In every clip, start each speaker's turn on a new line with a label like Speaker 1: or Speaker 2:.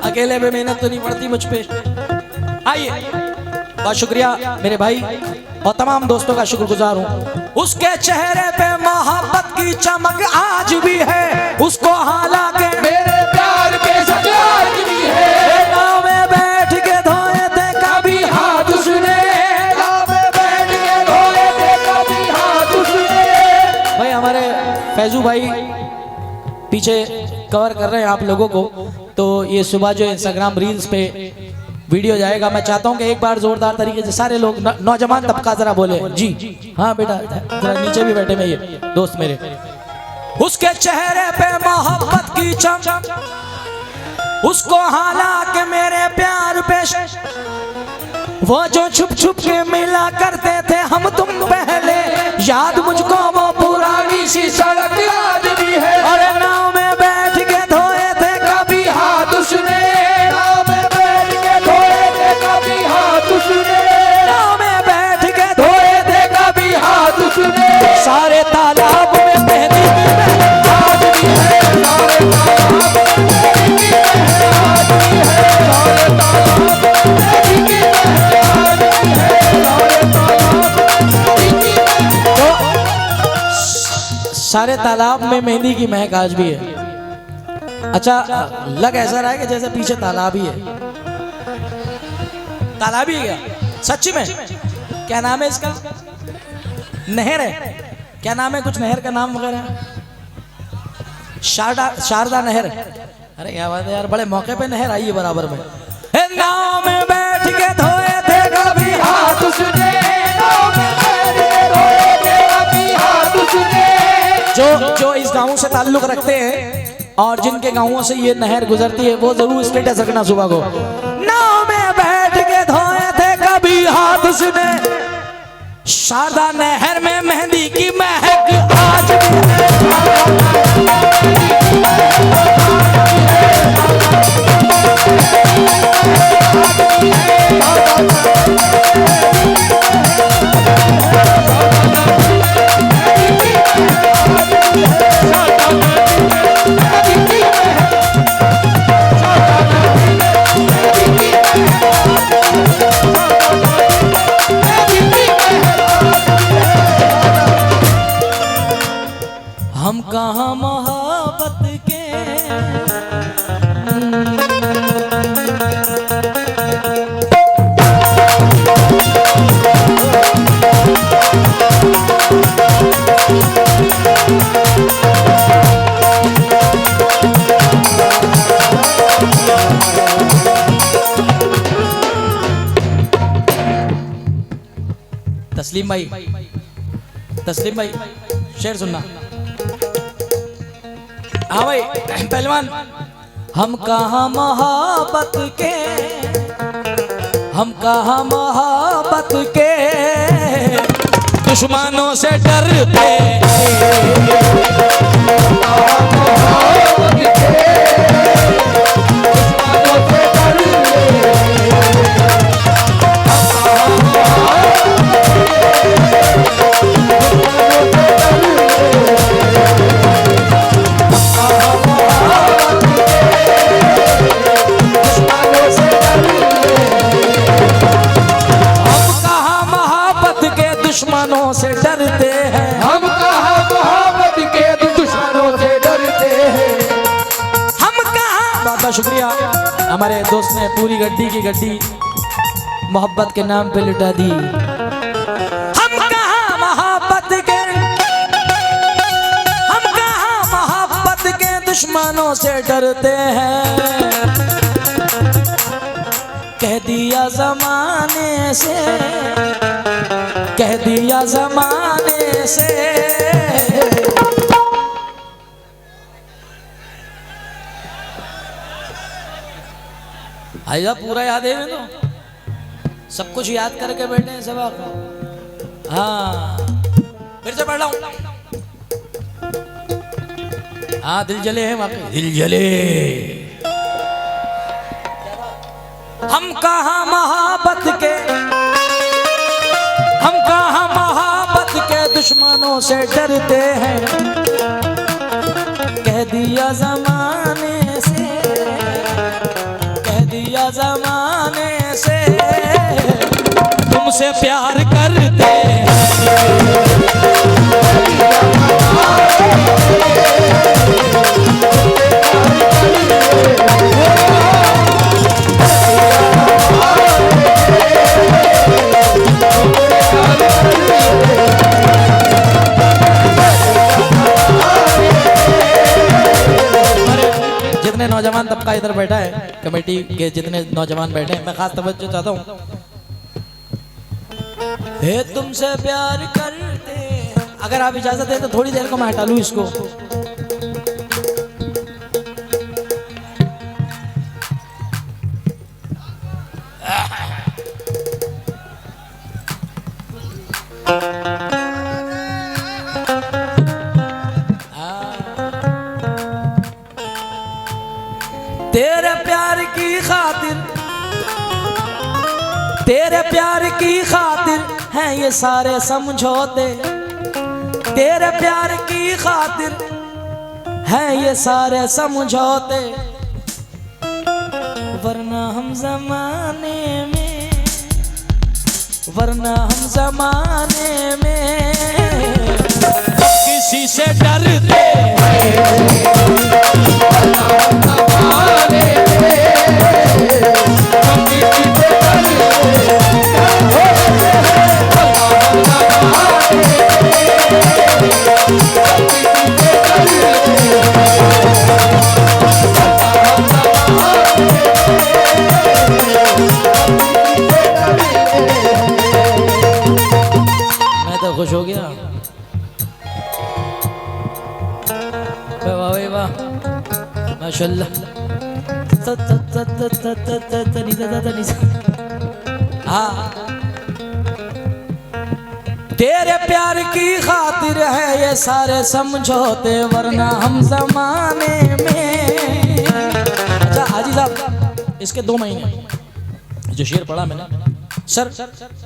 Speaker 1: अकेले में मेहनत तो नहीं पड़ती मुझ पे। आइए, बहुत शुक्रिया मेरे भाई और तमाम दोस्तों का शुक्रगुजार हूँ। उसके चेहरे पे मोहब्बत की चमक आज भी है, उसको हालांकि
Speaker 2: मेरे प्यार के सजाज भी है।
Speaker 1: गाँव में बैठ के धोए थे कभी हाथ उसने,
Speaker 2: गाँव में बैठ के धोए थे कभी हाथ उसने।
Speaker 1: भाई हमारे फैजू भाई पीछे कवर कर रहे हैं आप लोगों को। तो ये सुबह जो इंस्टाग्राम रील्स पे वीडियो जाएगा, मैं चाहता हूँ कि एक बार जोरदार तरीके से सारे लोग नौजवान तबका जरा बोले जी हाँ बेटा, जरा नीचे भी बैठे में ये दोस्त मेरे। उसके चेहरे पे मोहब्बत की चमक, उसको हालांकि मेरे प्यार पे वो जो छुप छुप के मिला करते थे हम तुम पहले, याद मुझको वो पुरानी सी
Speaker 2: सड़क आज भी है।
Speaker 1: और नाव में बैठ के धोए थे कभी
Speaker 2: हाथ उसने, नाव में बैठ के धोए थे कभी हाथ उसने।
Speaker 1: नाव में बैठ के धोए थे
Speaker 2: कभी हाथ उसने।
Speaker 1: सारे तालाब में मेहंदी की महक
Speaker 2: आज भी है। सारे तालाब मेरी की महक आज भी है। सारे तालाब मेरी की महक आज भी है। सारे तालाब मेरी की महक।
Speaker 1: तो सारे तालाब में मेहंदी की महक आज भी है। अच्छा, लग ऐसा रहा है कि जैसे पीछे तालाब ही है। तालाब ही है सच्ची में? क्या नाम है इसका? नहर है? क्या नाम है? कुछ नहर का नाम वगैरह? शारदा नहर। अरे क्या बात है यार, बड़े मौके पे नहर आई है बराबर में। नाव में बैठ के धोए थे कभी
Speaker 2: हाथ उसने, नाव में बैठ के धोए थे कभी हाथ उसने।
Speaker 1: जो इस गांव से ताल्लुक रखते हैं और जिनके गांवों से ये नहर गुजरती है, वो जरूर स्टेटस रखना सुबह को। नाव में बैठ के धोए थे कभी हाथ उसने, शारदा नहर में मेहंदी की महक आज भी हम कहाँ मोहब्बत के तस्लीम भाई शेर सुनना। हाँ भाई पहलवान, हम कहाँ मोहब्बत के, हम कहाँ मोहब्बत के दुश्मनों से डरते दुश्मनों से डरते हैं।
Speaker 2: हम कहाँ मोहब्बत के दुश्मनों से डरते हैं।
Speaker 1: हम कहाँ, बहुत बहुत शुक्रिया हमारे दोस्त ने पूरी गड्डी की गड्डी मोहब्बत के नाम पे लुटा दी। हम कहाँ मोहब्बत के, हम कहाँ मोहब्बत के दुश्मनों से डरते हैं। कह दिया जमाने से, कह दिया जमाने से, आइया पूरा याद है ना, सब कुछ याद करके बैठे हैं सबक। हाँ फिर से पढ़ रहा हूँ। हाँ दिल जले हैं वाकई, दिल जले। हम कहाँ मोहब्बत के, हम कहाँ मोहब्बत के दुश्मनों से डरते हैं। कह दिया जमाने से, भैया जमाने से तुमसे प्यार करते जितने नौजवान तबका इधर बैठा है, कमेटी के जितने नौजवान बैठे हैं, मैं खास तवज्जो चाहता हूँ। हे तुमसे प्यार करते, अगर आप इजाजत दें तो थोड़ी देर को मैं हटा लूं इसको। तेरे प्यार की खातिर, तेरे प्यार की खातिर हैं ये सारे समझौते, तेरे प्यार की खातिर हैं ये सारे समझौते, वरना हम जमाने में, वरना हम जमाने में किसी से डरते मैं तो खुश हो गया। वाह वाह माशाल्लाह। तेरे प्यार की खातिर है ये सारे समझौते, वरना हम जमाने में। अच्छा हाजी साहब, इसके 2 महीने जो शेर पढ़ा मैंने सर,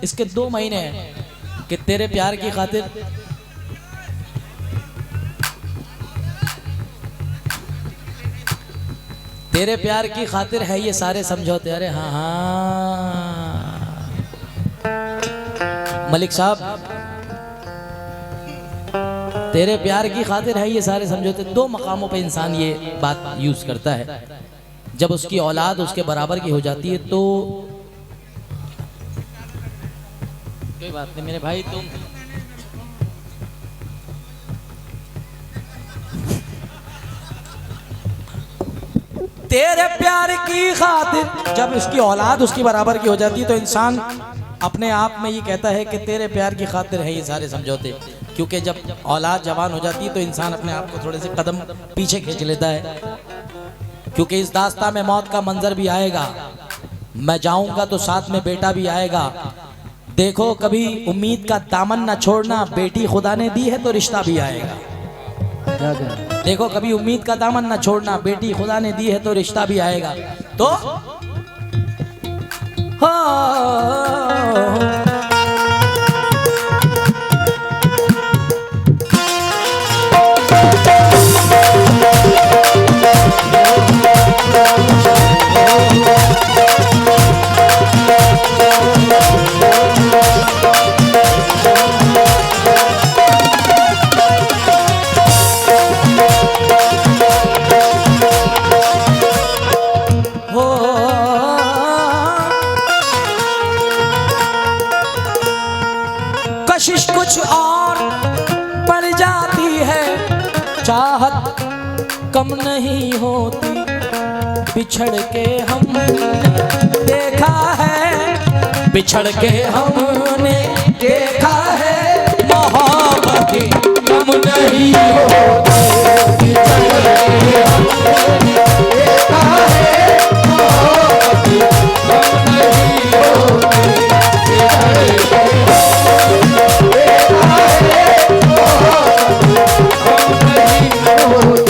Speaker 1: इसके 2 महीने हैं कि तेरे प्यार की खातिर, तेरे प्यार की खातिर है ये सारे समझौते। अरे हाँ हाँ मलिक साहब, तेरे प्यार की खातिर है ये सारे समझौते। 2 मकामों पे इंसान ये बात यूज करता है। जब उसकी औलाद उसके बराबर की हो जाती है तो कोई बात नहीं मेरे भाई, तुम तेरे प्यार की खातिर जब उसकी औलाद उसकी बराबर की हो जाती है तो इंसान अपने आप में ये कहता है कि तेरे प्यार की खातिर है ये सारे समझौते। क्योंकि जब औलाद जवान हो जाती है तो इंसान अपने आप को थोड़े से कदम पीछे खींच लेता है, क्योंकि इस दास्तां में मौत का मंजर भी आएगा। मैं जाऊंगा तो साथ में बेटा भी आएगा। देखो कभी उम्मीद का दामन न छोड़ना, बेटी खुदा ने दी है तो रिश्ता भी आएगा। देखो कभी उम्मीद का दामन न छोड़ना, बेटी खुदा ने दी है तो रिश्ता भी आएगा। तो कशिश कुछ और पड़ जाती है, चाहत कम नहीं होती। बिछड़ के हमने देखा है, बिछड़ के हमने देखा है, मोहब्बत कम नहीं होती। बिछड़ के हमने देखा है, मोहब्बत कम नहीं होती।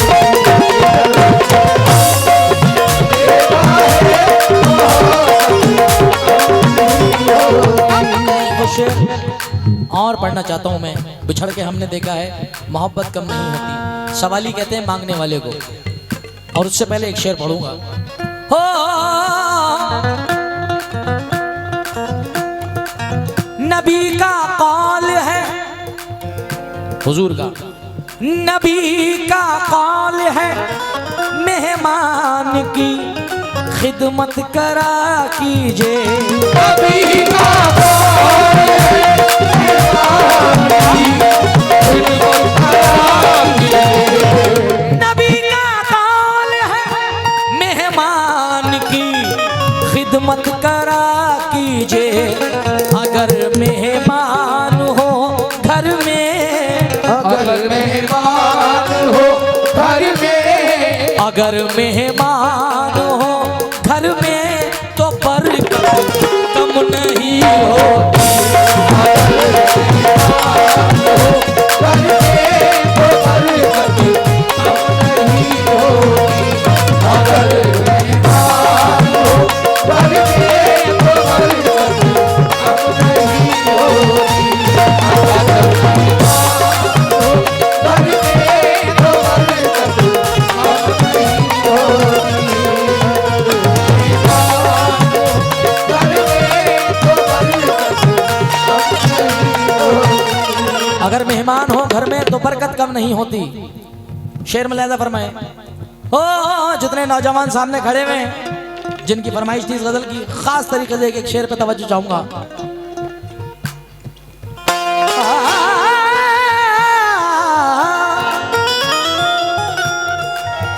Speaker 1: और पढ़ना चाहता हूं मैं। बिछड़ के हमने देखा है, मोहब्बत कम नहीं होती। सवाली कहते हैं मांगने वाले को। और उससे पहले एक शेर पढ़ूंगा। हो नबी का कौल है, हुजूर का नबी का कौल है, मेहमान की खिदमत करा कीजिए।
Speaker 2: नबी का कौल है, मेहमान की खिदमत करा कीजिए।
Speaker 1: नबी का कौल है, मेहमान की खिदमत करा कीजिए। अगर मेहमान हो घर में,
Speaker 2: अगर मेहमान हो घर में,
Speaker 1: अगर मेहमान हो घर में तो बरकत कम नहीं होती।
Speaker 2: घर में तो बरकत कम नहीं होती। अगर मेहमान हो घर में तो बरकत कम नहीं होती। अगर मेहमान हो घर में तो बरकत कम नहीं होती।
Speaker 1: अगर मेहमान हो घर में तो बरकत कम नहीं होती। शेर मलैदा फरमाए। ओ जितने नौजवान सामने खड़े हुए हैं, जिनकी फरमाइश थी इस गजल की, खास तरीके से एक शेर पे तवज्जो चाहूंगा।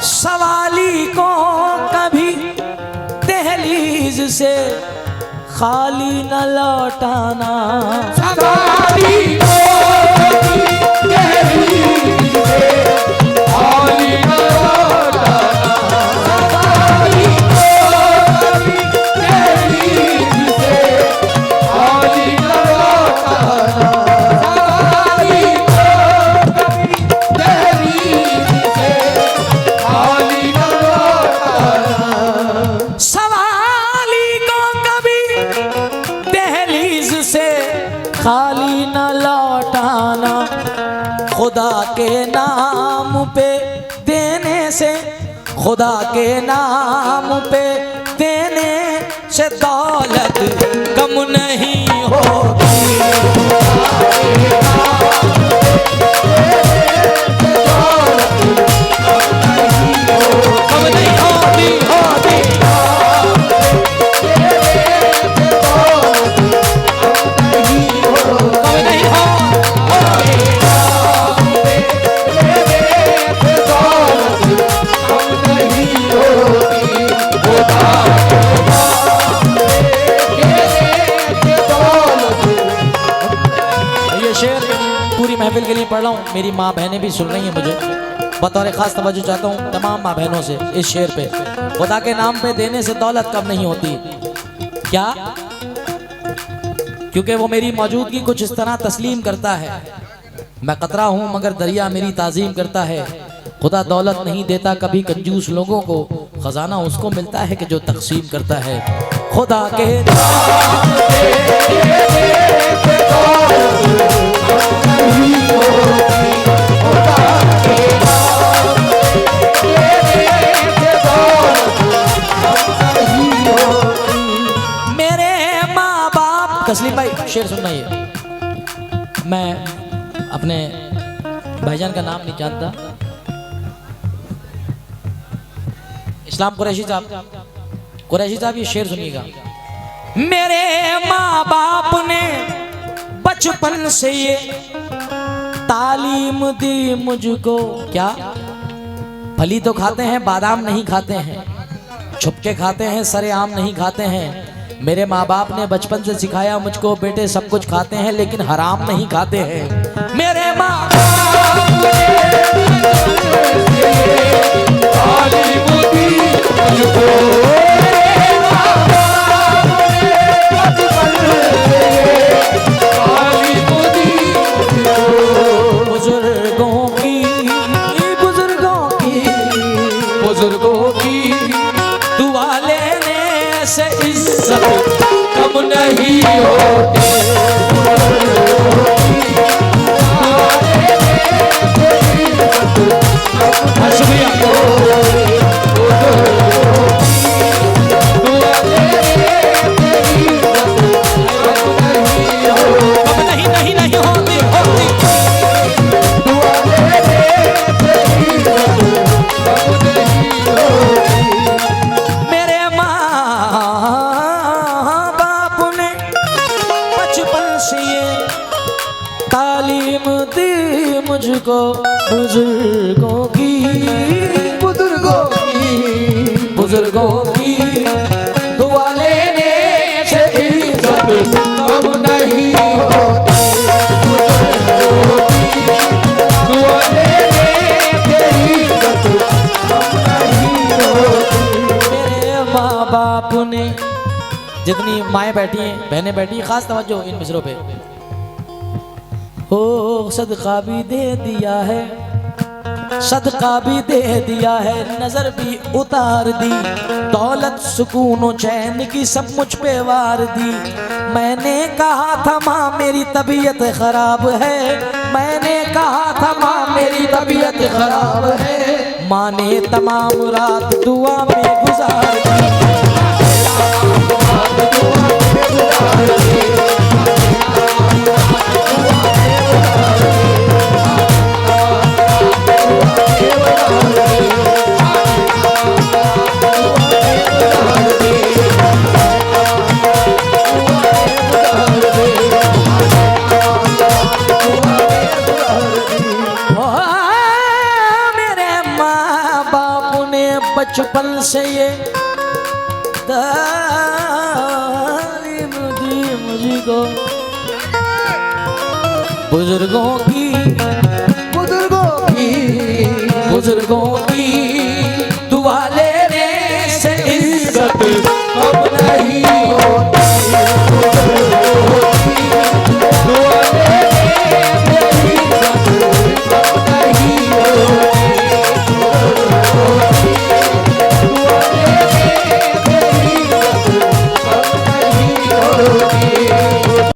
Speaker 1: सवाली को कभी दहलीज से खाली न लौटाना।
Speaker 2: सवाली को कभी दहलीज से खाली न लौटाना। सवाली को कभी दहलीज से खाली न लौटाना। सवाली को कभी दहलीज से खाली न लौटाना।
Speaker 1: सवाली को कभी दहलीज से खाली न लौटाना। खुदा के नाम पे देने से, खुदा के नाम पे देने से दौलत कम नहीं होती। कम नहीं होती, होती। कम नहीं ये शेर पूरी महफिल के लिए पढ़ रहा हूँ। मेरी माँ बहनें भी सुन रही हैं मुझे। बतौर खास तवज्जो चाहता हूँ तमाम माँ बहनों से इस शेर पे। खुदा के नाम पे देने से दौलत कम नहीं होती। क्या? क्योंकि वो मेरी मौजूदगी कुछ इस तरह तस्लीम करता है। मैं कतरा हूँ मगर दरिया मेरी ताजीम करता है। खुदा दौलत नहीं देता कभी कंजूस लोगों को, खजाना उसको मिलता है कि जो तकसीम करता है। खुदा के मेरे माँ बाप, तस्लीम भाई शेर सुनना। ये मैं अपने भाईजान का नाम नहीं जानता, इस्लाम कुरैशी साहब ये शेर सुनिएगा। मेरे माँ बाप ने बचपन से ये तालीम दी मुझको। क्या? फली तो खाते हैं, बादाम नहीं खाते हैं, छुपके खाते हैं, सरेआम नहीं खाते हैं। मेरे माँ बाप ने बचपन से सिखाया मुझको, बेटे सब कुछ खाते हैं लेकिन हराम नहीं खाते हैं। मेरे माँ बुजुर्गों की दुआ लेने से इज्जत कम नहीं होती। शुक्रिया। मुझको बुजुर्गों की बुजुर्गों की दुआ लेने से इज्जत कम नहीं होती।
Speaker 2: दुआ लेने से इज्जत कम नहीं होती।
Speaker 1: मेरे माँ बाप ने, जितनी माएँ बैठी हैं, बहनें बैठी हैं, खास तवज्जो इन मिसरों पे। ओ सदका भी दे दिया है, सदका भी दे दिया है, नजर भी उतार दी, दौलत सुकून और चैन की सब मुझ पे वार दी। मैंने कहा था माँ मेरी तबीयत खराब है, मैंने कहा था माँ मेरी तबीयत खराब है, माँ ने तमाम रात दुआ में गुजार दी। बचपन से ये तालीम दी मुझको बुजुर्गों की